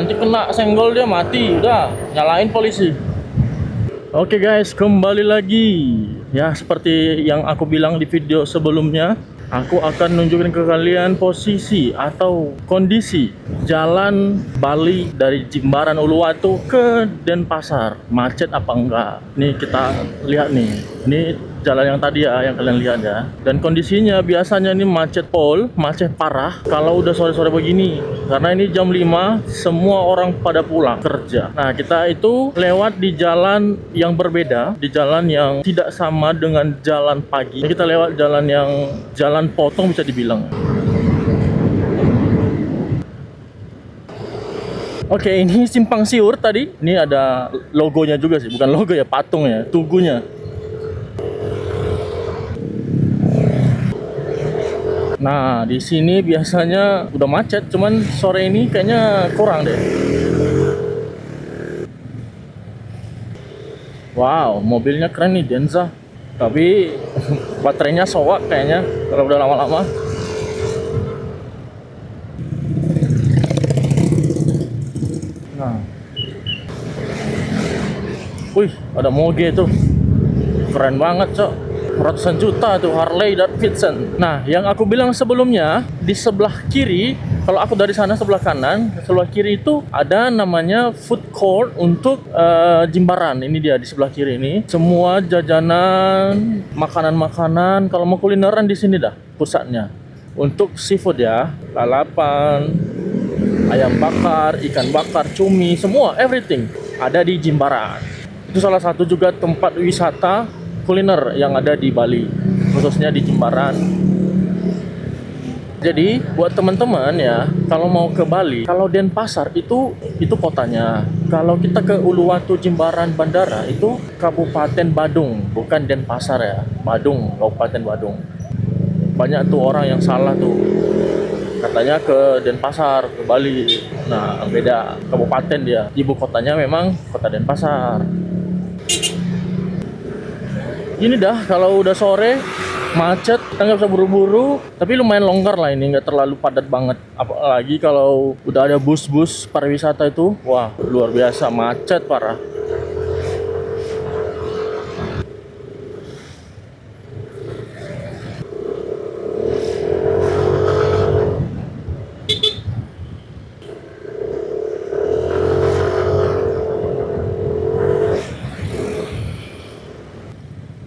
nanti kena senggol dia mati, udah nyalain polisi. Oke guys, kembali lagi. Ya, seperti yang aku bilang di video sebelumnya, aku akan nunjukin ke kalian posisi atau kondisi jalan Bali dari Jimbaran Uluwatu ke Denpasar. Macet apa enggak? Nih kita lihat nih. Ini jalan yang tadi ya, yang kalian lihat ya. Dan kondisinya biasanya ini macet macet parah kalau udah sore-sore begini. Karena ini jam 5, semua orang pada pulang kerja. Nah, kita itu lewat di jalan yang berbeda, di jalan yang tidak sama dengan jalan pagi. Kita lewat jalan potong bisa dibilang. Oke, ini simpang siur tadi. Ini ada logonya juga sih, bukan logo ya, patung ya, tugunya. Nah, di sini biasanya udah macet, cuman sore ini kayaknya kurang deh. Wow, mobilnya keren nih, Denza. Tapi baterainya soak kayaknya kalau udah lama-lama. Nah, wih, ada moge tuh, keren banget cok. Ratusan juta tuh Harley Davidson. Nah, yang aku bilang sebelumnya, di sebelah kiri, kalau aku dari sana sebelah kanan, sebelah kiri itu ada namanya food court untuk Jimbaran. Ini dia di sebelah kiri ini. Semua jajanan, makanan-makanan. Kalau mau kulineran di sini dah pusatnya. Untuk seafood ya, lalapan, ayam bakar, ikan bakar, cumi, semua everything ada di Jimbaran. Itu salah satu juga tempat wisata kuliner yang ada di Bali, khususnya di Jimbaran. Jadi buat teman-teman ya, kalau mau ke Bali, kalau Denpasar itu kotanya. Kalau kita ke Uluwatu Jimbaran Bandara itu Kabupaten Badung, bukan Denpasar ya. Badung, Kabupaten Badung. Banyak tuh orang yang salah tuh. Katanya ke Denpasar, ke Bali. Nah, beda kabupaten dia. Ibu kotanya memang Kota Denpasar. Ini dah kalau udah sore macet, kita nggak bisa buru-buru, tapi lumayan longgar lah ini, nggak terlalu padat banget. Apalagi kalau udah ada bus-bus pariwisata itu, wah luar biasa macet parah.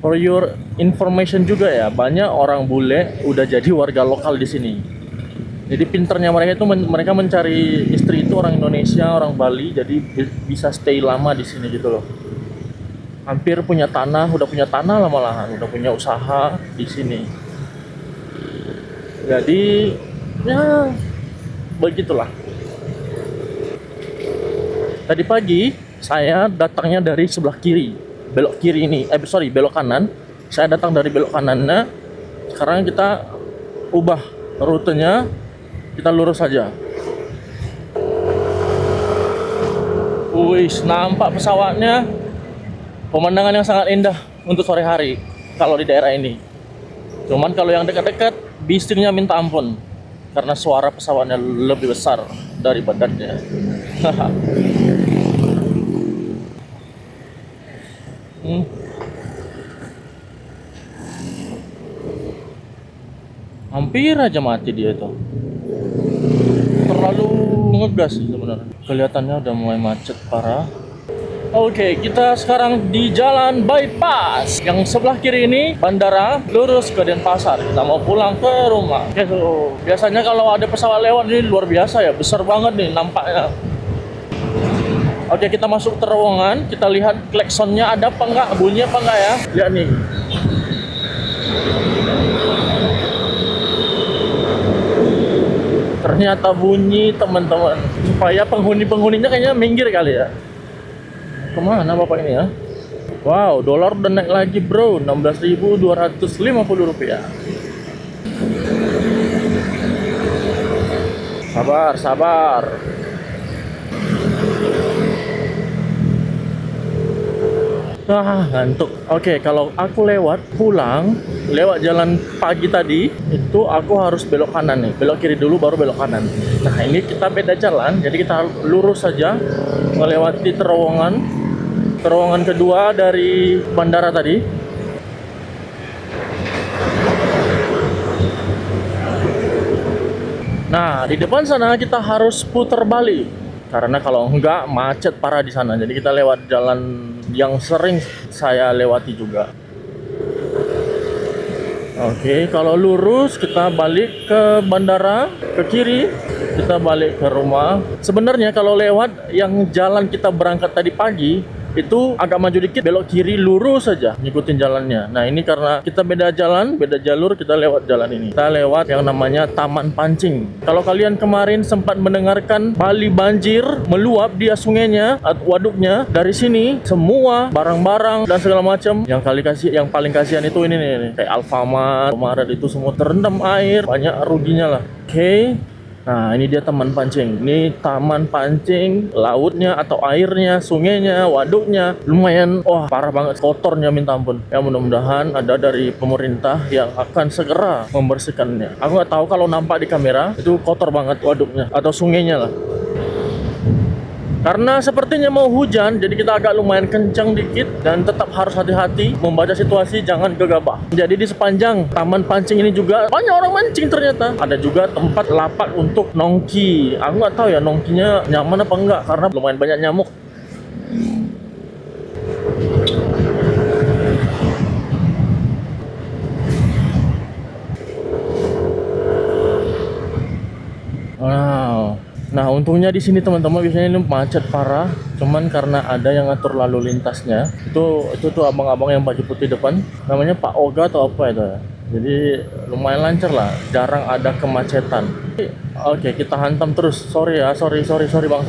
For your information juga ya, banyak orang bule udah jadi warga lokal di sini. Jadi pinternya mereka itu mereka mencari istri itu orang Indonesia, orang Bali, jadi bisa stay lama di sini gitu loh. Hampir punya tanah, udah punya tanah lah malahan, udah punya usaha di sini. Jadi ya begitulah. Tadi pagi saya datangnya dari sebelah kiri. Belok kiri ini, belok kanan. Saya datang dari belok kanannya. Sekarang kita ubah rutenya, kita lurus saja. Wih, nampak pesawatnya. Pemandangan yang sangat indah untuk sore hari kalau di daerah ini. Cuman kalau yang dekat-dekat, bisingnya minta ampun karena suara pesawatnya lebih besar dari badannya. Hampir aja mati dia itu. Terlalu ngegas sih sebenarnya. Kelihatannya udah mulai macet parah. Oke, kita sekarang di jalan bypass. Yang sebelah kiri ini bandara, lurus ke Denpasar. Kita mau pulang ke rumah. Oke, so, biasanya kalau ada pesawat lewat ini luar biasa ya, besar banget nih nampaknya. Oke, kita masuk terowongan, kita lihat klaksonnya ada apa enggak, bunyi apa enggak ya. Lihat nih. Ternyata bunyi teman-teman. Supaya penghuni-penghuninya kayaknya minggir kali ya. Kemana bapak ini ya? Wow, dolar udah naik lagi bro, 16.250 rupiah. Sabar, sabar. Ngantuk. Oke, kalau aku lewat pulang lewat jalan pagi tadi, itu aku harus belok kanan nih. Belok kiri dulu baru belok kanan. Nah, ini kita beda jalan, jadi kita lurus saja melewati terowongan kedua dari bandara tadi. Nah, di depan sana kita harus putar balik karena kalau enggak macet parah di sana. Jadi kita lewat jalan yang sering saya lewati juga. Oke, kalau lurus kita balik ke bandara, ke kiri kita balik ke rumah. Sebenarnya kalau lewat yang jalan kita berangkat tadi pagi itu agak maju dikit, belok kiri lurus saja ngikutin jalannya. Nah, ini karena kita beda jalan, beda jalur, kita lewat jalan ini. Kita lewat yang namanya Taman Pancing. Kalau kalian kemarin sempat mendengarkan Bali banjir meluap dia sungainya, waduknya, dari sini semua barang-barang dan segala macam yang paling kasihan itu ini nih, kayak Alfamart, Maret itu semua terendam air, banyak ruginya lah. Oke. Nah, ini dia Taman Pancing. Ini Taman Pancing, lautnya atau airnya, sungainya, waduknya lumayan, wah parah banget kotornya minta ampun. Ya mudah-mudahan ada dari pemerintah yang akan segera membersihkannya. Aku nggak tahu kalau nampak di kamera itu kotor banget waduknya atau sungainya lah. Karena sepertinya mau hujan, jadi kita agak lumayan kencang dikit dan tetap harus hati-hati membaca situasi, jangan gegabah. Jadi di sepanjang Taman Pancing ini juga banyak orang mancing ternyata. Ada juga tempat lapak untuk nongki. Aku nggak tahu ya nongkinya nyaman apa enggak karena lumayan banyak nyamuk. Wow. Nah, untungnya di sini teman-teman biasanya ini macet parah, cuman karena ada yang ngatur lalu lintasnya. Itu tuh abang-abang yang baju putih depan, namanya Pak Oga atau apa itu ya. Jadi lumayan lancar lah, jarang ada kemacetan. Oke, kita hantam terus. Sorry ya, sorry bang.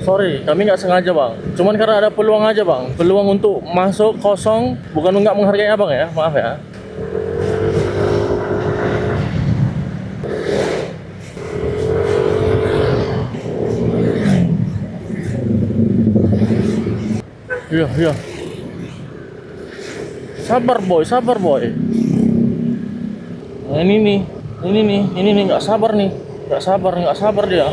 Sorry, kami nggak sengaja bang. Cuman karena ada peluang aja bang, peluang untuk masuk kosong, bukan nggak menghargai abang ya, maaf ya. Iya. Sabar boy. Nah, ini nih nggak sabar dia.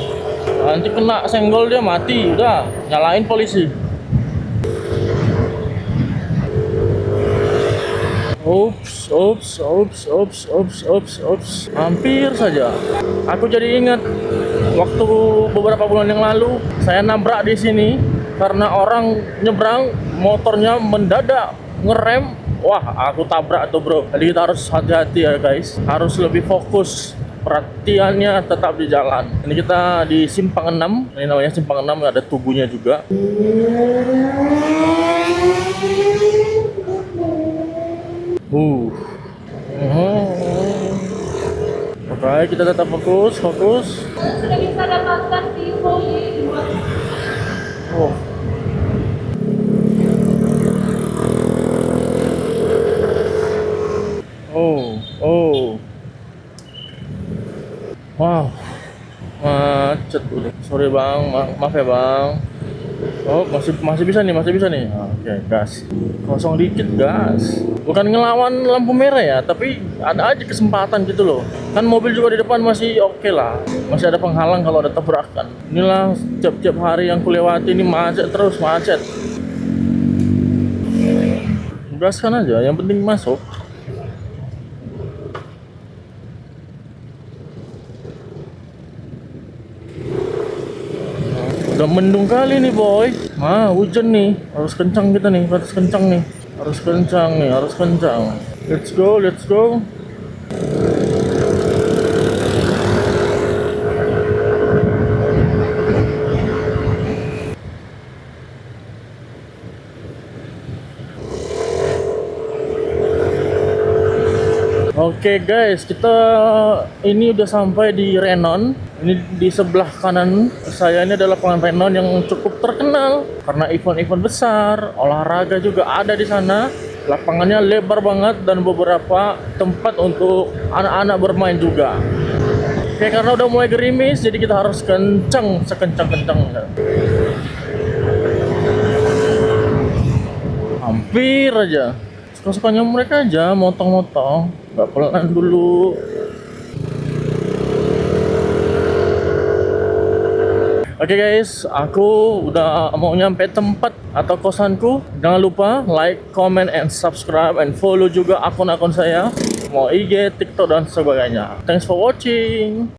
Nanti kena senggol dia mati, udah nyalain polisi. Ups. Hampir saja. Aku jadi ingat waktu beberapa bulan yang lalu saya nabrak di sini karena orang nyebrang motornya mendadak ngerem. Wah, aku tabrak tuh bro. Jadi kita harus hati-hati ya guys. Harus lebih fokus. Perhatiannya tetap di jalan. Ini kita di Simpang 6. Ini namanya Simpang 6, ada tubuhnya juga. Oke, kita tetap fokus. Sudah bisa dapatkan info di Oh. Wow. Macet udah. Sorry bang, maaf ya bang. Oh, masih bisa nih. Oke, gas. Kosong dikit, gas. Bukan ngelawan lampu merah ya, tapi ada aja kesempatan gitu loh. Kan mobil juga di depan masih oke lah. Masih ada penghalang kalau ada tabrakan. Inilah tiap hari yang kulewati ini macet. Gaskan aja, yang penting masuk. Udah mendung kali nih boy. Hujan nih. Harus kencang. Let's go. Oke guys, kita ini udah sampai di Renon. Ini di sebelah kanan saya ini adalah lapangan Renon yang cukup terkenal karena event-event besar, olahraga juga ada di sana. Lapangannya lebar banget dan beberapa tempat untuk anak-anak bermain juga. Oke, karena udah mulai gerimis, jadi kita harus kencang, sekencang-kencangnya. Hampir aja. suka-sukanya mereka aja, motong-motong, nggak pelan dulu. Oke guys, aku udah mau nyampe tempat atau kosanku. Jangan lupa like, comment, and subscribe, and follow juga akun-akun saya, mau IG, TikTok, dan sebagainya. Thanks for watching.